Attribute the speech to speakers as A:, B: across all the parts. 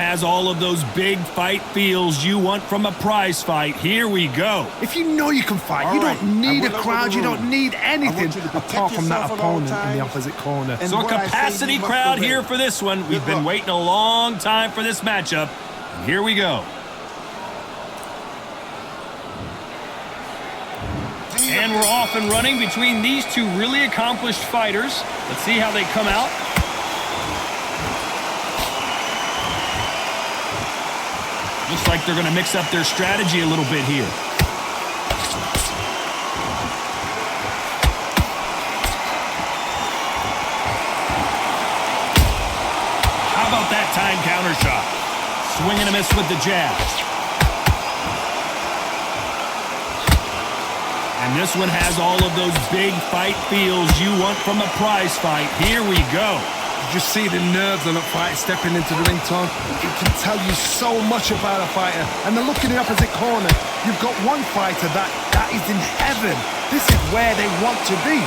A: has all of those big fight feels you want from a prize fight. Here we go.
B: If you know you can fight, you don't need a crowd, you don't need anything apart from that opponent in the opposite corner.
A: So a capacity crowd here for this one. We've been waiting a long time for this matchup. And here we go. And we're off and running between these two really accomplished fighters. Let's see how they come out. Looks like they're going to mix up their strategy a little bit here. How about that time counter shot? Swing and a miss with the jab. And this one has all of those big fight feels you want from a prize fight. Here we go.
B: You just see the nerves on a fight stepping into the ring, Todd. It can tell you so much about a fighter. And then look in the opposite corner. You've got one fighter that is in heaven. This is where they want to be.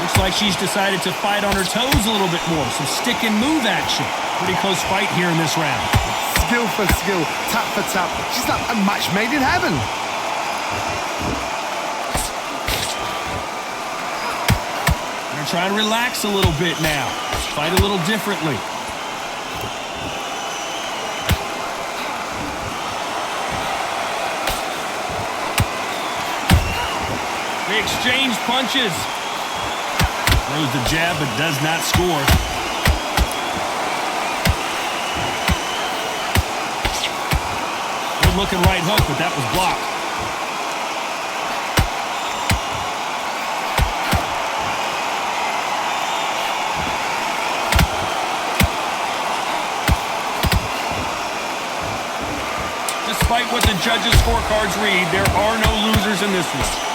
A: Looks like she's decided to fight on her toes a little bit more. Some stick and move action. Pretty close fight here in this round.
B: Skill for skill, tap for tap. She's like a match made in heaven.
A: I'm going to try and relax a little bit now. Fight a little differently. They exchange punches. Throws the jab but does not score. Good looking right hook, but that was blocked. Despite what the judges' scorecards read, there are no losers in this one.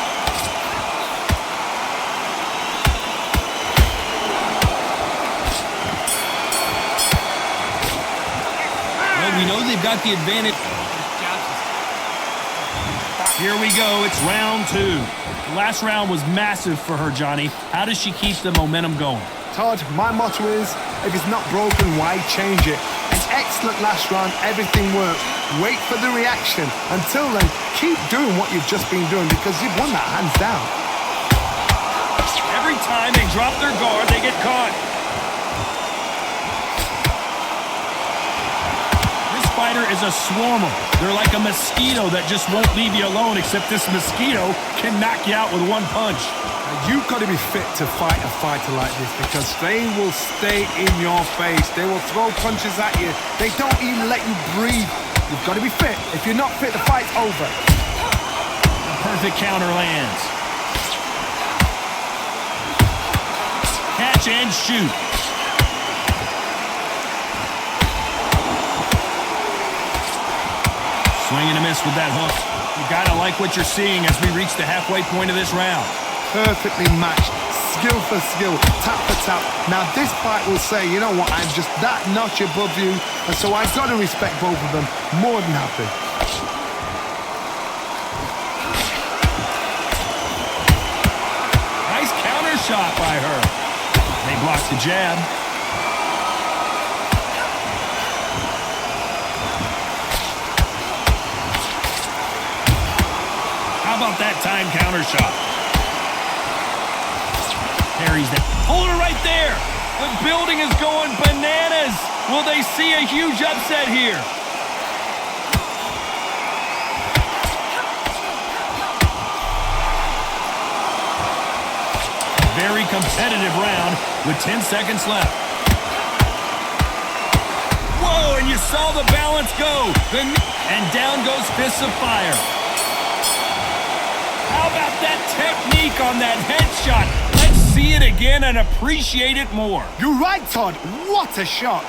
A: We know they've got the advantage. Here we go. It's round two. The last round was massive for her, Johnny. How does she keep the momentum going?
B: Todd, my motto is, if it's not broken, why change it? An excellent last round. Everything worked. Wait for the reaction. Until then, keep doing what you've just been doing because you've won that hands down.
A: Every time they drop their guard, they get caught. Fighter is a swarmer. They're like a mosquito that just won't leave you alone, except this mosquito can knock you out with one punch.
B: You've got to be fit to fight a fighter like this because they will stay in your face. They will throw punches at you. They don't even let you breathe. You've got to be fit. If you're not fit, the fight's over.
A: The perfect counter lands. Catch and shoot. Swing and a miss with that hook. You gotta like what you're seeing as we reach the halfway point of this round.
B: Perfectly matched, skill for skill, tap for tap. Now this fight will say, you know what, I'm just that notch above you, and so I've got to respect both of them. More than happy.
A: Nice counter shot by her. They blocked the jab. How about that time counter shot? Parries that. Hold her right there. The building is going bananas. Will they see a huge upset here? Very competitive round with 10 seconds left. Whoa, and you saw the balance go. And down goes fists of fire. How about that technique on that headshot? Let's see it again and appreciate it more.
B: You're right, Todd. What a shot.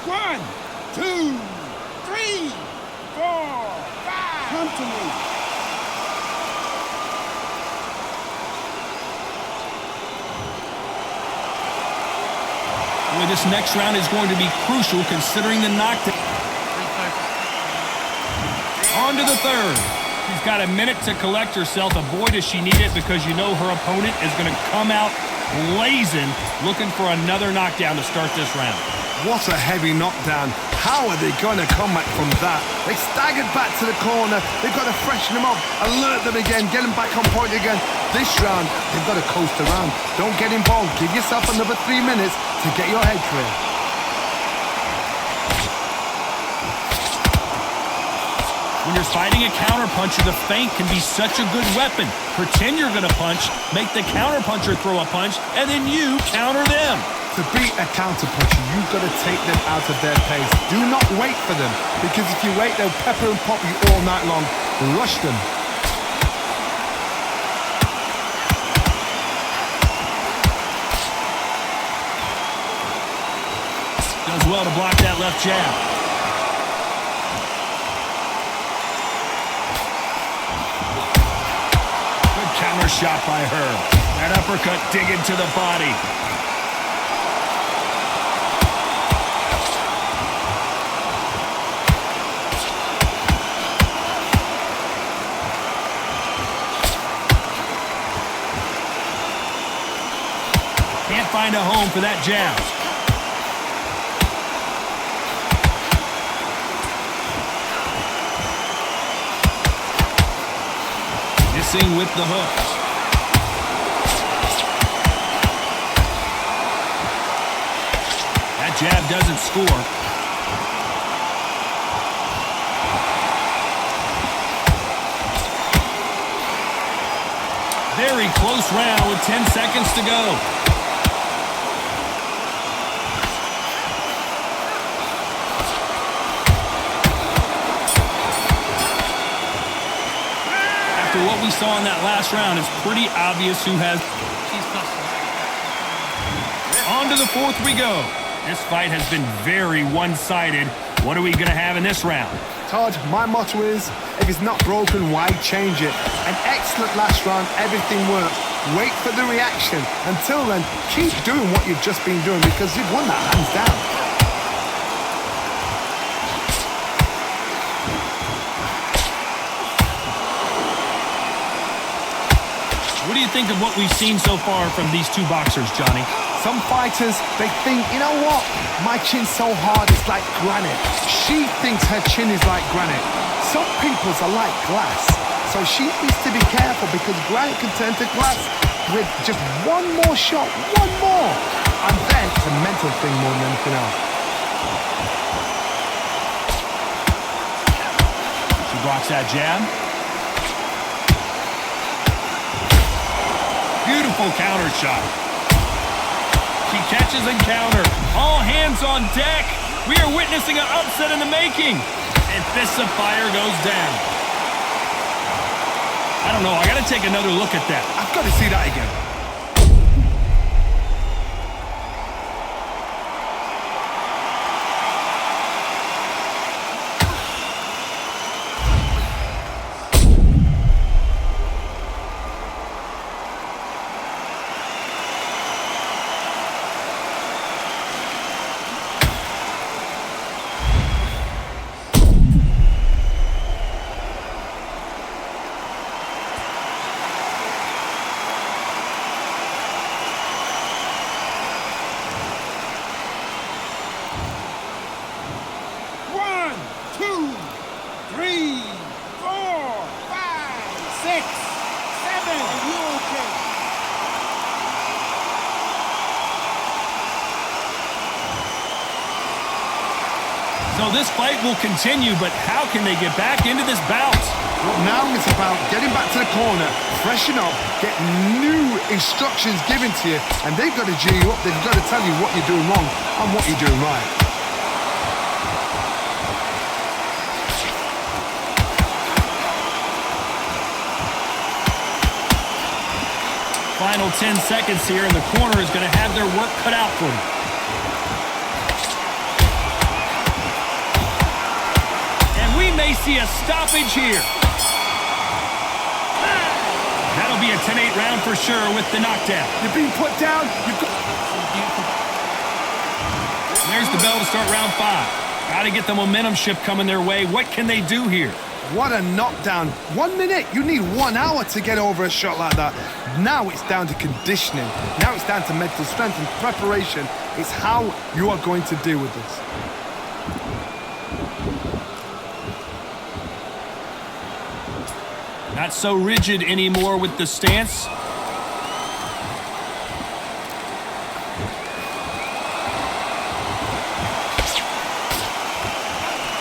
C: One, two, three, four. to me.
A: Boy, this next round is going to be crucial considering the knockdown. On to the third. She's got a minute to collect herself, and boy, does she need it, because you know her opponent is going to come out blazing, looking for another knockdown to start this round.
B: What a heavy knockdown. How are they going to come back from that? They staggered back to the corner. They've got to freshen them up, alert them again, get them back on point again. This round, they've got to coast around. Don't get involved. Give yourself another 3 minutes to get your head clear.
A: When you're fighting a counterpuncher, the feint can be such a good weapon. Pretend you're going to punch, make the counterpuncher throw a punch, and then you counter them.
B: To beat a counterpuncher, you've got to take them out of their pace. Do not wait for them, because if you wait, they'll pepper and pop you all night long. Rush them.
A: Does well to block that left jab. Good counter shot by her. That uppercut digging to the body. Can't find a home for that jab. Missing with the hook. That jab doesn't score. Very close round with 10 seconds to go. After what we saw in that last round, it's pretty obvious who has. On to the fourth we go. This fight has been very one-sided. What are we going to have in this round?
B: Todd, my motto is, if it's not broken, why change it? An excellent last round, everything worked. Wait for the reaction. Until then, keep doing what you've just been doing, because you've won that hands down.
A: What do you think of what we've seen so far from these two boxers, Johnny?
B: Some fighters, they think, you know what? My chin's so hard, it's like granite. She thinks her chin is like granite. Some people's are like glass. So she needs to be careful, because granite can turn to glass with just one more shot, one more. And then it's a mental thing more than anything else.
A: She blocks that jab. Beautiful counter shot. She catches and counter. All hands on deck. We are witnessing an upset in the making. And Fists of Fire goes down. I don't know. I got to take another look at that.
B: I've got to see that again.
A: So this fight will continue, but how can they get back into this bout?
B: Well, now it's about getting back to the corner, freshen up, get new instructions given to you, and they've got to G you up. They've got to tell you what you're doing wrong and what you're doing right.
A: Final 10 seconds here, and the corner is going to have their work cut out for them. And we may see a stoppage here. be a 10-8 round for sure with the knockdown.
B: You're being put down. You've got...
A: There's the bell to start round 5. Got to get the momentum shift coming their way. What can they do here?
B: What a knockdown. 1 minute. You need 1 hour to get over a shot like that. Now it's down to conditioning. Now it's down to mental strength and preparation. It's how you are going to deal with this.
A: Not so rigid anymore with the stance.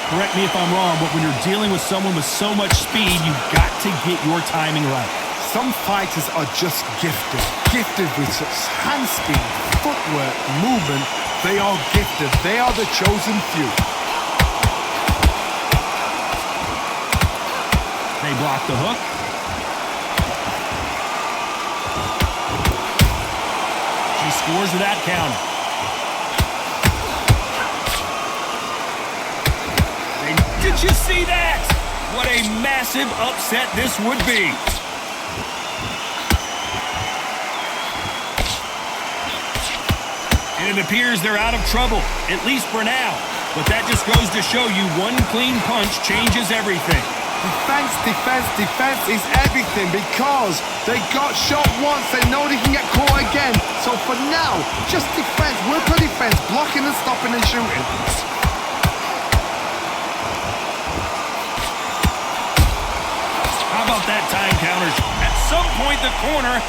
A: Correct me if I'm wrong, but when you're dealing with someone with so much speed, you've got to get your timing right.
B: Some fighters are just gifted. Gifted with such hand speed, footwork, movement. They are gifted. They are the chosen few.
A: They block the hook. She scores with that counter. Did you see that? What a massive upset this would be. And it appears they're out of trouble, at least for now. But that just goes to show you one clean punch changes everything.
B: Defense, defense, defense is everything because they got shot once, they know they can get caught again. So for now, just defense, work on defense, blocking and stopping and shooting.
A: How about that time counters? At some point the corner,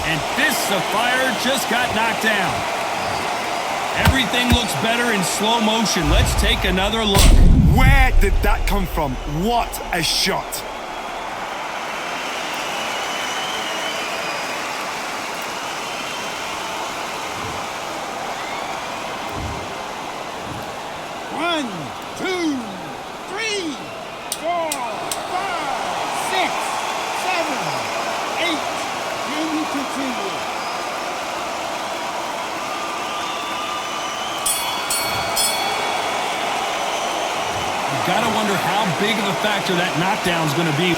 A: and Fists of Fire just got knocked down. Everything looks better in slow motion. Let's take another look.
B: Where did that come from? What a shot.
C: One, two, three, 4, 5, 6, 7, 8. Can we continue?
A: Gotta wonder how big of a factor that knockdown is going to be.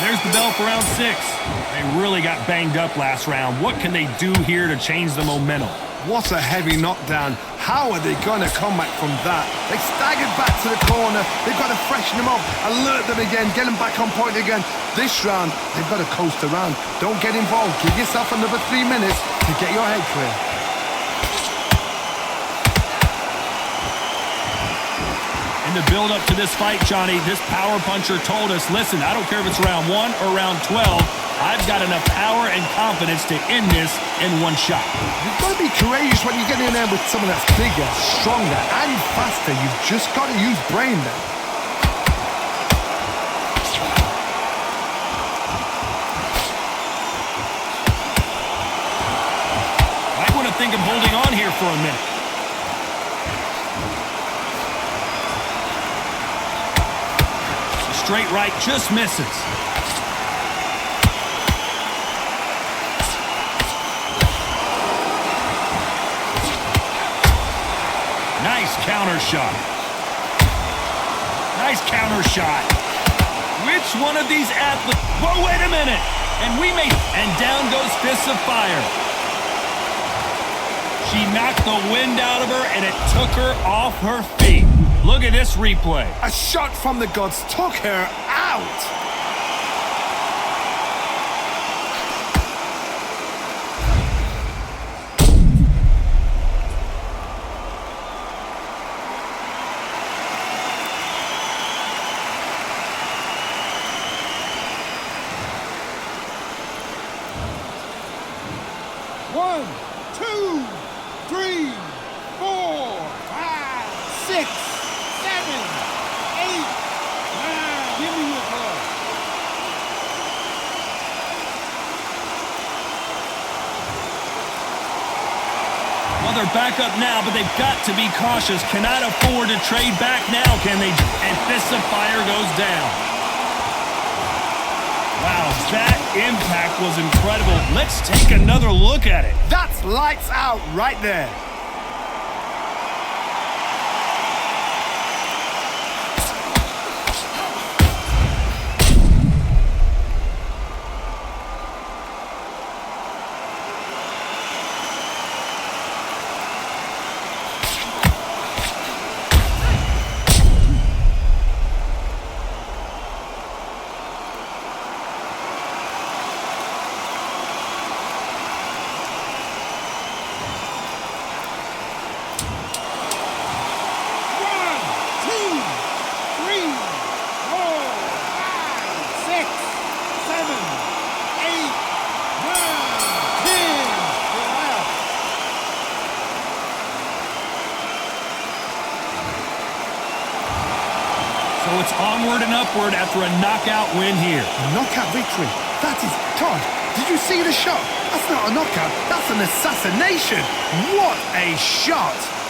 A: There's the bell for round 6. They really got banged up last round. What can they do here to change the momentum?
B: What a heavy knockdown. How are they going to come back from that? They staggered back to the corner. They've got to freshen them up, alert them again, get them back on point again. This round, they've got to coast around. Don't get involved. Give yourself another 3 minutes to get your head clear.
A: In the build-up to this fight, Johnny, this power puncher told us, listen, I don't care if it's round 1 or round 12, I've got enough power and confidence to end this in one shot.
B: You've got to be courageous when you get in there with someone that's bigger, stronger, and faster. You've just got to use brain then.
A: Might want to think of holding on here for a minute. Straight right just misses. Nice counter shot. Nice counter shot. Which one of these athletes? Whoa, wait a minute. And down goes Fists of Fire. She knocked the wind out of her and it took her off her feet. Look at this replay.
B: A shot from the gods took her out.
C: One, two, 3, 4, 5, 6, 7, 8, 9. Give me your glove.
A: Well, they're back up now, but they've got to be cautious. Cannot afford to trade back now, can they? And Fists of Fire goes down. Wow, that impact was incredible. Let's take another look at it.
B: That's lights out right there.
A: So it's onward and upward after a knockout win here.
B: A knockout victory. That is... Todd, did you see the shot? That's not a knockout. That's an assassination. What a shot.